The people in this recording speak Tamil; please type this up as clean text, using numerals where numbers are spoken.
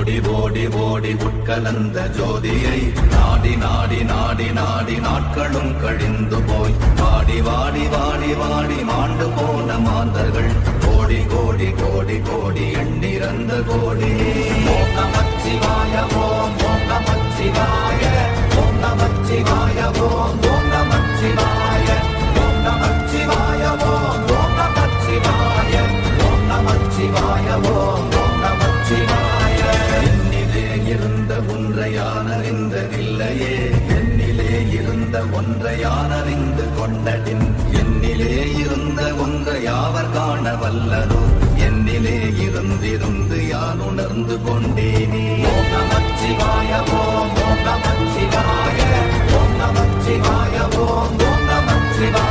ஓடி ஓடி ஓடி உட்கலந்த ஜோதியை நாடி நாடி நாடி நாடி நாட்களும் கழிந்து போய் வாடி வாடி வாடி வாடி மாண்டு போன மாந்தர்கள் கோடி கோடி கோடி கோடி எண்ணிறந்த கோடி. ஓம் நமச்சிவாய ஓம் ஓம் நமச்சிவாய ஓம் நமச்சிவாய ஓம் ஓம் நமச்சிவாய ஓம் நமச்சிவாய ஓம் ஓம் நமச்சிவாய ஓம் நமச்சிவாய ஓம் ஓம் நமச்சிவாய. என்னிலே இருந்த ஒன்றை யான் அறிந்ததில்லையே, என்னிலே இருந்த ஒன்றை யான் அறிந்து கொண்டடின், என்னிலே இருந்த ஒன்றை யாவர் காண வல்லதோ, என்னிலே இருந்திருந்து யான் உணர்ந்து கொண்டேனே. ஓம் நமச்சிவாய ஓம் ஓம் நமச்சிவாய ஓம் நமச்சிவாய ஓம்